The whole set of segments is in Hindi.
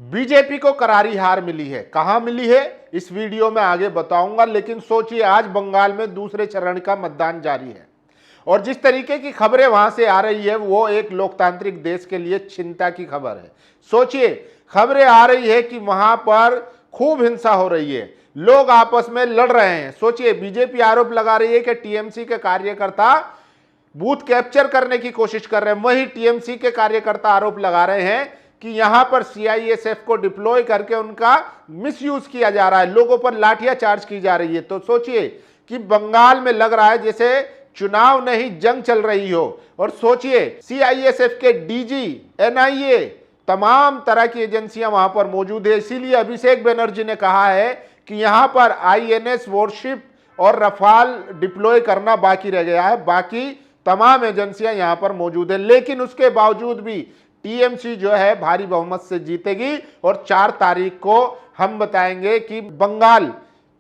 बीजेपी को करारी हार मिली है। कहां मिली है इस वीडियो में आगे बताऊंगा, लेकिन सोचिए आज बंगाल में दूसरे चरण का मतदान जारी है और जिस तरीके की खबरें वहां से आ रही है वो एक लोकतांत्रिक देश के लिए चिंता की खबर है। सोचिए खबरें आ रही है कि वहां पर खूब हिंसा हो रही है, लोग आपस में लड़ रहे हैं। सोचिए बीजेपी आरोप लगा रही है कि टीएमसी के कार्यकर्ता बूथ कैप्चर करने की कोशिश कर रहे हैं, वहीं टीएमसी के कार्यकर्ता आरोप लगा रहे हैं कि यहां पर सीआईएसएफ को डिप्लॉय करके उनका मिसयूज किया जा रहा है, लोगों पर लाठियां चार्ज की जा रही है। तो सोचिए कि बंगाल में लग रहा है जैसे चुनाव नहीं जंग चल रही हो। और सोचिए सीआईएसएफ के डीजी, एनआईए, तमाम तरह की एजेंसियां वहां पर मौजूद है। इसीलिए अभिषेक बनर्जी ने कहा है कि यहां पर आईएनएस वॉरशिप और रफाल डिप्लॉय करना बाकी रह गया है, बाकी तमाम एजेंसियां यहां पर मौजूद है। लेकिन उसके बावजूद भी टीएमसी जो है भारी बहुमत से जीतेगी और 4 तारीख को हम बताएंगे कि बंगाल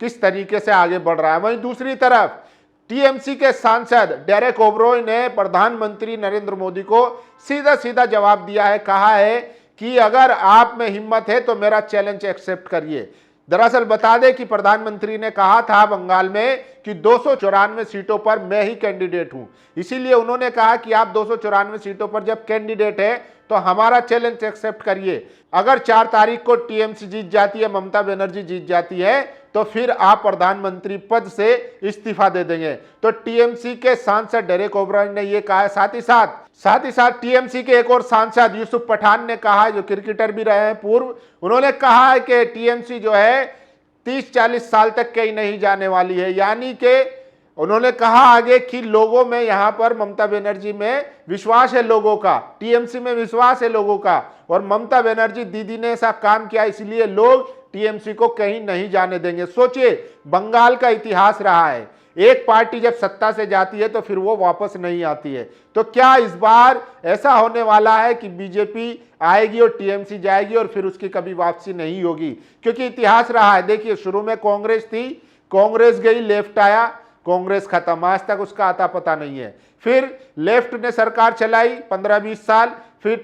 किस तरीके से आगे बढ़ रहा है। वहीं दूसरी तरफ टीएमसी के सांसद डेरेक ओब्रॉय ने प्रधानमंत्री नरेंद्र मोदी को सीधा सीधा जवाब दिया है, कहा है कि अगर आप में हिम्मत है तो मेरा चैलेंज एक्सेप्ट करिए। दरअसल बता दें कि प्रधानमंत्री ने कहा था बंगाल में कि 294 सीटों पर मैं ही कैंडिडेट हूं, इसीलिए उन्होंने कहा कि आप 294 सीटों पर जब कैंडिडेट है तो हमारा चैलेंज एक्सेप्ट करिए। अगर 4 तारीख को टीएमसी जीत जाती है, ममता बनर्जी जीत जाती है, तो फिर आप प्रधानमंत्री पद से इस्तीफा दे देंगे। तो टीएमसी के सांसद डेरेक ओब्रायन ने यह कहा। साथ ही साथ टीएमसी के एक और सांसद यूसुफ पठान ने कहा, जो क्रिकेटर भी रहे हैं पूर्व, उन्होंने कहा है कि टीएमसी जो है 30-40 साल तक कहीं नहीं जाने वाली है। यानी कि उन्होंने कहा आगे कि लोगों में यहां पर ममता बनर्जी में विश्वास है, लोगों का टीएमसी में विश्वास है लोगों का, और ममता बनर्जी दीदी ने ऐसा काम किया इसलिए लोग टीएमसी को कहीं नहीं जाने देंगे। सोचिए बंगाल का इतिहास रहा है, एक पार्टी जब सत्ता से जाती है तो फिर वो वापस नहीं आती है। तो क्या इस बार ऐसा होने वाला है कि बीजेपी आएगी और टीएमसी जाएगी और फिर उसकी कभी वापसी नहीं होगी? क्योंकि इतिहास रहा है, देखिए शुरू में कांग्रेस थी, कांग्रेस गई, लेफ्ट आया, कांग्रेस खत्म, आज तक उसका आता पता नहीं है। फिर लेफ्ट ने सरकार चलाई 15-20 साल, फिर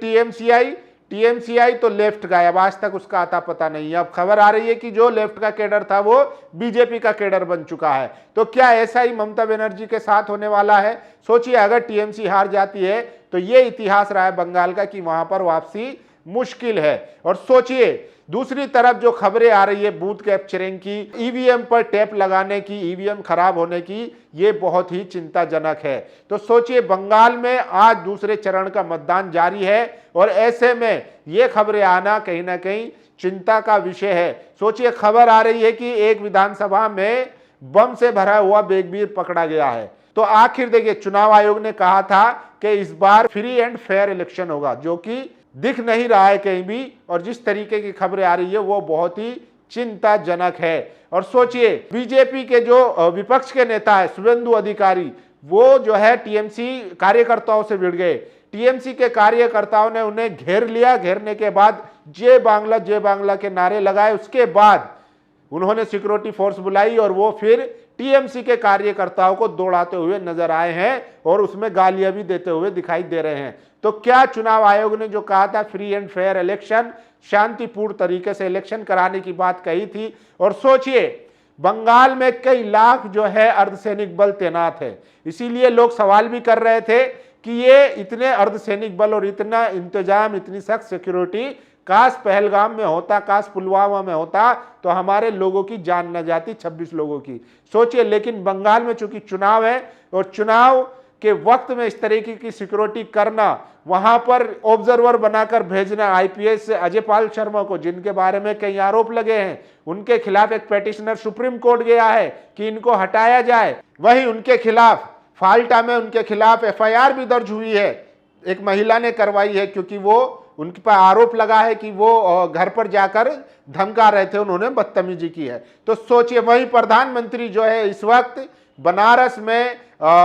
टीएमसी आई तो लेफ्ट गायब, आज तक उसका आता पता नहीं है। अब खबर आ रही है कि जो लेफ्ट का कैडर था वो बीजेपी का कैडर बन चुका है। तो क्या ऐसा ही ममता बनर्जी के साथ होने वाला है? सोचिए अगर टीएमसी हार जाती है तो ये इतिहास रहा है बंगाल का कि वहां पर वापसी मुश्किल है। और सोचिए दूसरी तरफ जो खबरें आ रही है बूथ कैप्चरिंग की, ईवीएम पर टैप लगाने की, ईवीएम खराब होने की, ये बहुत ही चिंताजनक है। तो सोचिए बंगाल में आज दूसरे चरण का मतदान जारी है और ऐसे में ये खबरें आना कहीं ना कहीं चिंता का विषय है। सोचिए खबर आ रही है कि एक विधानसभा में बम से भरा हुआ बेगबीर पकड़ा गया है। तो आखिर देखिए चुनाव आयोग ने कहा था कि इस बार फ्री एंड फेयर इलेक्शन होगा, जो कि दिख नहीं रहा है कहीं भी, और जिस तरीके की खबरें आ रही है वो बहुत ही चिंताजनक है। और सोचिए बीजेपी के जो विपक्ष के नेता है शुभेंदु अधिकारी, वो जो है टीएमसी कार्यकर्ताओं से भिड़ गए। टीएमसी के कार्यकर्ताओं ने उन्हें घेर लिया, घेरने के बाद जय बांग्ला के नारे लगाए। उसके बाद उन्होंने सिक्योरिटी फोर्स बुलाई और वो फिर टीएमसी के कार्यकर्ताओं को दौड़ाते हुए नजर आए हैं और उसमें गालियां भी देते हुए दिखाई दे रहे हैं। तो क्या चुनाव आयोग ने जो कहा था फ्री एंड फेयर इलेक्शन, शांतिपूर्ण तरीके से इलेक्शन कराने की बात कही थी, और सोचिए बंगाल में कई लाख जो है अर्धसैनिक बल तैनात है। इसीलिए लोग सवाल भी कर रहे थे कि ये इतने अर्धसैनिक बल और इतना इंतजाम, इतनी सख्त सिक्योरिटी काश पहलगाम में होता, काश पुलवामा में होता, तो हमारे लोगों की जान न जाती, 26 लोगों की। सोचिए लेकिन बंगाल में चूंकि चुनाव है और चुनाव के वक्त में इस तरीके की सिक्योरिटी करना, वहां पर ऑब्जर्वर बनाकर भेजना आईपीएस अजय पाल शर्मा को, जिनके बारे में कई आरोप लगे हैं, उनके खिलाफ एक पेटिशनर सुप्रीम कोर्ट गया है कि इनको हटाया जाए। वहीं उनके खिलाफ फाल्टा में उनके खिलाफ एफआईआर भी दर्ज हुई है, एक महिला ने करवाई है, क्योंकि वो उनके पर आरोप लगा है कि वो घर पर जाकर धमका रहे थे, उन्होंने बदतमीजी की है। तो सोचिए वहीं प्रधानमंत्री जो है इस वक्त बनारस में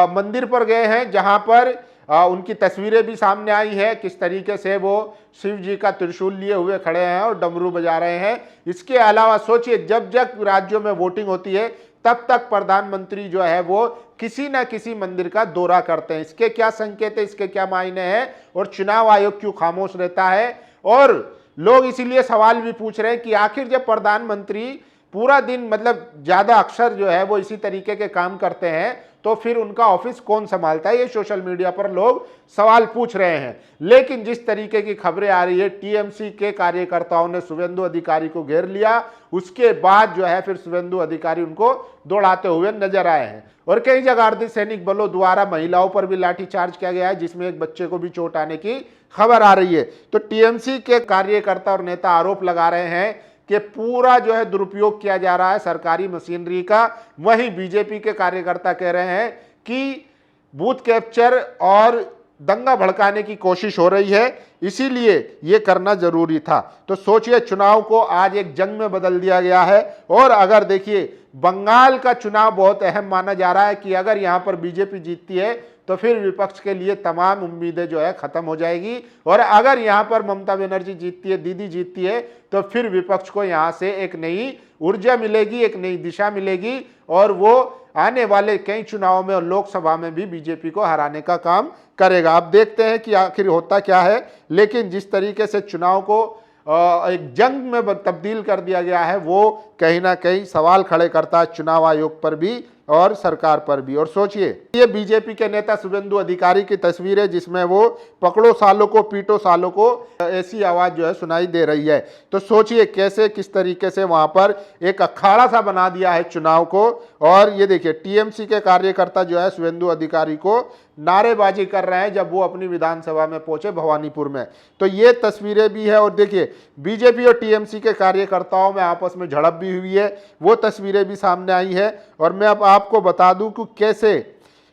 मंदिर पर गए हैं, जहां पर उनकी तस्वीरें भी सामने आई है, किस तरीके से वो शिव जी का त्रिशूल लिए हुए खड़े हैं और डमरू बजा रहे हैं। इसके अलावा सोचिए जब जब राज्यों में वोटिंग होती है तब तक प्रधानमंत्री जो है वो किसी न किसी मंदिर का दौरा करते हैं। इसके क्या संकेत है, इसके क्या मायने हैं, और चुनाव आयोग क्यों खामोश रहता है? और लोग इसीलिए सवाल भी पूछ रहे हैं कि आखिर जब प्रधानमंत्री पूरा दिन मतलब ज्यादा अक्सर जो है वो इसी तरीके के काम करते हैं तो फिर उनका ऑफिस कौन संभालता है, ये सोशल मीडिया पर लोग सवाल पूछ रहे हैं। लेकिन जिस तरीके की खबरें आ रही है, टीएमसी के कार्यकर्ताओं ने शुभेंदु अधिकारी को घेर लिया, उसके बाद जो है फिर शुभेंदु अधिकारी उनको दौड़ाते हुए नजर आए हैं। और कई जगह अर्धसैनिक बलों द्वारा महिलाओं पर भी लाठीचार्ज किया गया है, जिसमें एक बच्चे को भी चोट आने की खबर आ रही है। तो टीएमसी के कार्यकर्ता और नेता आरोप लगा रहे हैं कि पूरा जो है दुरुपयोग किया जा रहा है सरकारी मशीनरी का। वहीं बीजेपी के कार्यकर्ता कह रहे हैं कि बूथ कैप्चर और दंगा भड़काने की कोशिश हो रही है, इसीलिए ये करना जरूरी था। तो सोचिए, चुनाव को आज एक जंग में बदल दिया गया है। और अगर देखिए, बंगाल का चुनाव बहुत अहम माना जा रहा है कि अगर यहां पर बीजेपी जीतती है तो फिर विपक्ष के लिए तमाम उम्मीदें जो है खत्म हो जाएगी। और अगर यहां पर ममता बनर्जी जीतती है, दीदी जीतती है, तो फिर विपक्ष को यहां से एक नई ऊर्जा मिलेगी, एक नई दिशा मिलेगी और वो आने वाले कई चुनावों में और लोकसभा में भी बीजेपी को हराने का काम करेगा। अब देखते हैं कि आखिर होता क्या है। लेकिन जिस तरीके से चुनाव को एक जंग में तब्दील कर दिया गया है, वो कहीं ना कहीं सवाल खड़े करता है चुनाव आयोग पर भी और सरकार पर भी। और सोचिए, ये बीजेपी के नेता शुभेंदु अधिकारी की तस्वीर है जिसमें वो पकड़ो सालों को पीटो सालों को ऐसी आवाज जो है सुनाई दे रही है। तो सोचिए कैसे किस तरीके से वहां पर एक अखाड़ा सा बना दिया है चुनाव को। और ये देखिए, टीएमसी के कार्यकर्ता जो है शुभेंदु अधिकारी को नारेबाजी कर रहे हैं जब वो अपनी विधानसभा में पहुंचे भवानीपुर में। तो ये तस्वीरें भी है। और देखिए, बीजेपी और टीएमसी के कार्यकर्ताओं में आपस में झड़प भी हुई है, वो तस्वीरें भी सामने आई है। और मैं अब आपको बता दूं कि कैसे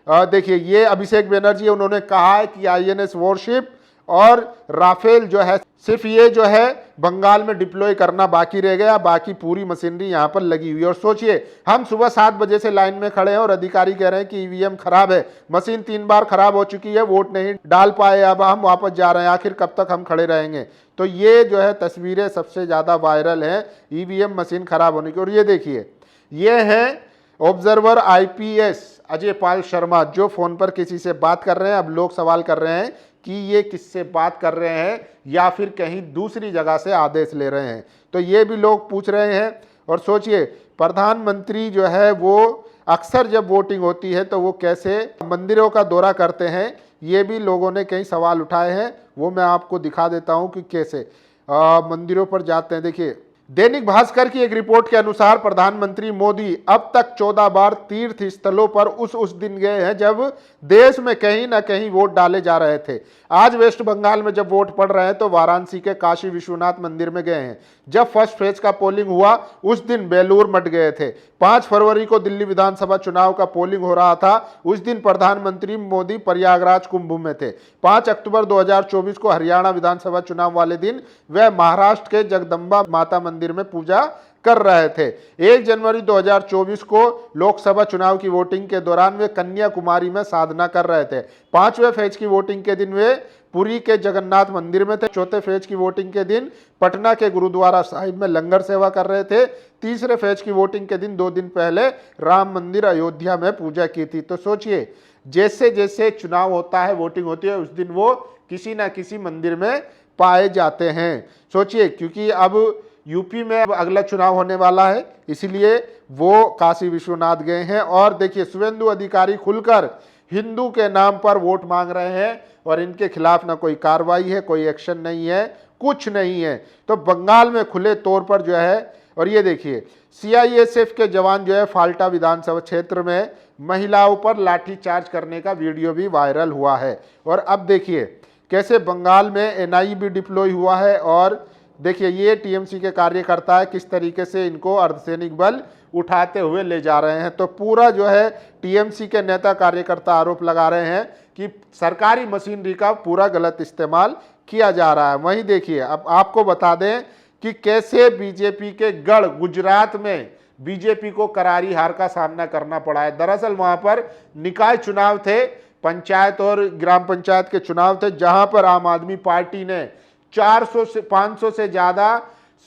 देखिए, ये अभिषेक बनर्जी, उन्होंने कहा है कि आईएनएस वॉरशिप और राफेल जो है सिर्फ ये जो है बंगाल में डिप्लॉय करना बाकी रह गया, बाकी पूरी मशीनरी यहाँ पर लगी हुई है। और सोचिए, हम सुबह 7 बजे से लाइन में खड़े हैं और अधिकारी कह रहे हैं कि ईवीएम खराब है, मशीन 3 बार खराब हो चुकी है, वोट नहीं डाल पाए, अब हम वापस जा रहे हैं, आखिर कब तक हम खड़े रहेंगे। तो ये जो है तस्वीरें सबसे ज्यादा वायरल है ईवीएम मशीन खराब होने की। और ये देखिए, ये है ऑब्जर्वर आईपीएस अजय पाल शर्मा जो फोन पर किसी से बात कर रहे हैं। अब लोग सवाल कर रहे हैं कि ये किससे बात कर रहे हैं या फिर कहीं दूसरी जगह से आदेश ले रहे हैं, तो ये भी लोग पूछ रहे हैं। और सोचिए, प्रधानमंत्री जो है वो अक्सर जब वोटिंग होती है तो वो कैसे मंदिरों का दौरा करते हैं, ये भी लोगों ने कई सवाल उठाए हैं। वो मैं आपको दिखा देता हूं कि कैसे मंदिरों पर जाते हैं। देखिए, दैनिक भास्कर की एक रिपोर्ट के अनुसार प्रधानमंत्री मोदी अब तक 14 बार तीर्थ स्थलों पर उस दिन गए हैं जब देश में कहीं ना कहीं वोट डाले जा रहे थे। आज वेस्ट बंगाल में जब वोट पड़ रहे हैं तो वाराणसी के काशी विश्वनाथ मंदिर में गए हैं। जब फर्स्ट फेज का पोलिंग हुआ उस दिन बेलूर मठ गए थे। 5 फरवरी को दिल्ली विधानसभा चुनाव का पोलिंग हो रहा था, उस दिन प्रधानमंत्री मोदी प्रयागराज कुंभ में थे। 5 अक्टूबर 2024 को हरियाणा विधानसभा चुनाव वाले दिन वह महाराष्ट्र के जगदम्बा माता मंदिर में पूजा कर रहे थे। 1 जनवरी 2024 को लोकसभा चुनाव की वोटिंग के दौरान वे कन्याकुमारी में साधना कर रहे थे। 5वें फेज की वोटिंग के दिन वे पुरी के जगन्नाथ मंदिर में थे। 4थे फेज की वोटिंग के दिन पटना के गुरुद्वारा साहिब में लंगर सेवा कर रहे थे। 3रे फेज की वोटिंग के दिन 2 दिन पहले राम मंदिर अयोध्या में पूजा की थी। तो सोचिए, जैसे जैसे चुनाव होता है, वोटिंग होती है, उस दिन वो किसी ना किसी मंदिर में पाए जाते हैं। सोचिए, क्योंकि अब यूपी में अब अगला चुनाव होने वाला है, इसलिए वो काशी विश्वनाथ गए हैं। और देखिए, शुभेंदु अधिकारी खुलकर हिंदू के नाम पर वोट मांग रहे हैं और इनके खिलाफ ना कोई कार्रवाई है, कोई एक्शन नहीं है, कुछ नहीं है। तो बंगाल में खुले तौर पर जो है, और ये देखिए, सीआईएसएफ के जवान जो है फाल्टा विधानसभा क्षेत्र में महिलाओं पर लाठीचार्ज करने का वीडियो भी वायरल हुआ है। और अब देखिए कैसे बंगाल में एनआई भी डिप्लॉय हुआ है। और देखिए, ये टीएमसी के कार्यकर्ता है, किस तरीके से इनको अर्धसैनिक बल उठाते हुए ले जा रहे हैं। तो पूरा जो है टीएमसी के नेता कार्यकर्ता आरोप लगा रहे हैं कि सरकारी मशीनरी का पूरा गलत इस्तेमाल किया जा रहा है। वहीं देखिए, अब आपको बता दें कि कैसे बीजेपी के गढ़ गुजरात में बीजेपी को करारी हार का सामना करना पड़ा है। दरअसल वहां पर निकाय चुनाव थे, पंचायत और ग्राम पंचायत के चुनाव थे, जहां पर आम आदमी पार्टी ने 400 से 500 से ज्यादा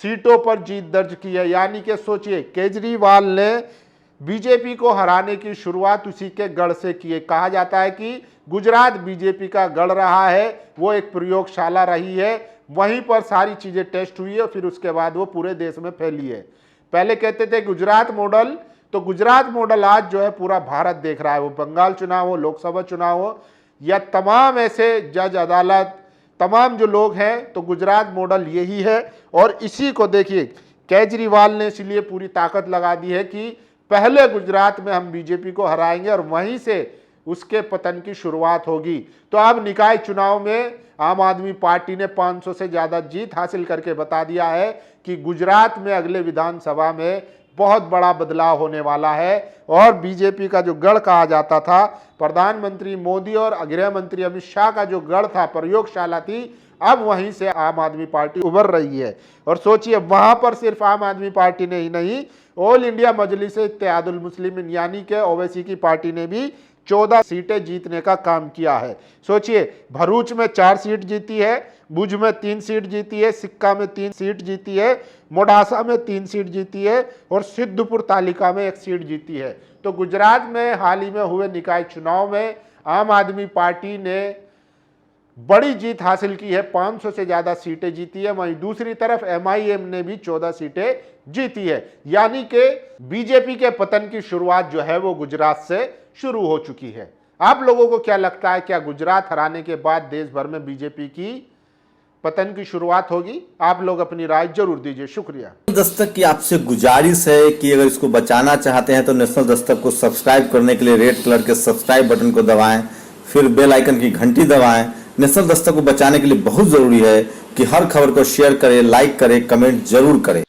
सीटों पर जीत दर्ज की है। यानी कि सोचिए, केजरीवाल ने बीजेपी को हराने की शुरुआत उसी के गढ़ से की है। कहा जाता है कि गुजरात बीजेपी का गढ़ रहा है, वो एक प्रयोगशाला रही है। वहीं पर सारी चीज़ें टेस्ट हुई है, फिर उसके बाद वो पूरे देश में फैली है। पहले कहते थे गुजरात मॉडल, तो गुजरात मॉडल आज जो है पूरा भारत देख रहा है। वो बंगाल चुनाव हो, लोकसभा चुनाव हो, या तमाम ऐसे जज, अदालत, तमाम जो लोग हैं, तो गुजरात मॉडल यही है। और इसी को देखिए, केजरीवाल ने इसलिए पूरी ताकत लगा दी है कि पहले गुजरात में हम बीजेपी को हराएंगे और वहीं से उसके पतन की शुरुआत होगी। तो अब निकाय चुनाव में आम आदमी पार्टी ने 500 से ज़्यादा जीत हासिल करके बता दिया है कि गुजरात में अगले विधानसभा में बहुत बड़ा बदलाव होने वाला है। और बीजेपी का जो गढ़ कहा जाता था, प्रधानमंत्री मोदी और गृह मंत्री अमित शाह का जो गढ़ था, प्रयोगशाला थी, अब वहीं से आम आदमी पार्टी उभर रही है। और सोचिए, वहां पर सिर्फ आम आदमी पार्टी ने ही नहीं, ऑल इंडिया मजलिस इत्तेहादुल मुस्लिमीन यानी कि ओवैसी की पार्टी ने भी 14 सीटें जीतने का काम किया है। सोचिए, भरूच में 4 सीट जीती है, भुज में 3 सीट जीती है, सिक्का में 3 सीट जीती है, मोडासा में 3 सीट जीती है और सिद्धपुर तालिका में 1 सीट जीती है। तो गुजरात में हाल ही में हुए निकाय चुनाव में आम आदमी पार्टी ने बड़ी जीत हासिल की है, 500 से ज़्यादा सीटें जीती है। वहीं दूसरी तरफ MIM ने भी 14 सीटें जीती है। यानी कि बीजेपी के पतन की शुरुआत जो है वो गुजरात से शुरू हो चुकी है। आप लोगों को क्या लगता है, क्या गुजरात हराने के बाद देश भर में बीजेपी की पतन की शुरुआत होगी? आप लोग अपनी राय जरूर दीजिए। शुक्रिया। दस्तक की आपसे गुजारिश है कि अगर इसको बचाना चाहते हैं तो नेशनल दस्तक को सब्सक्राइब करने के लिए रेड कलर के सब्सक्राइब बटन को दबाएं, फिर बेल आइकन की घंटी दबाएं। नेशनल दस्तक को बचाने के लिए बहुत जरूरी है कि हर खबर को शेयर करें, लाइक करें, कमेंट जरूर करें।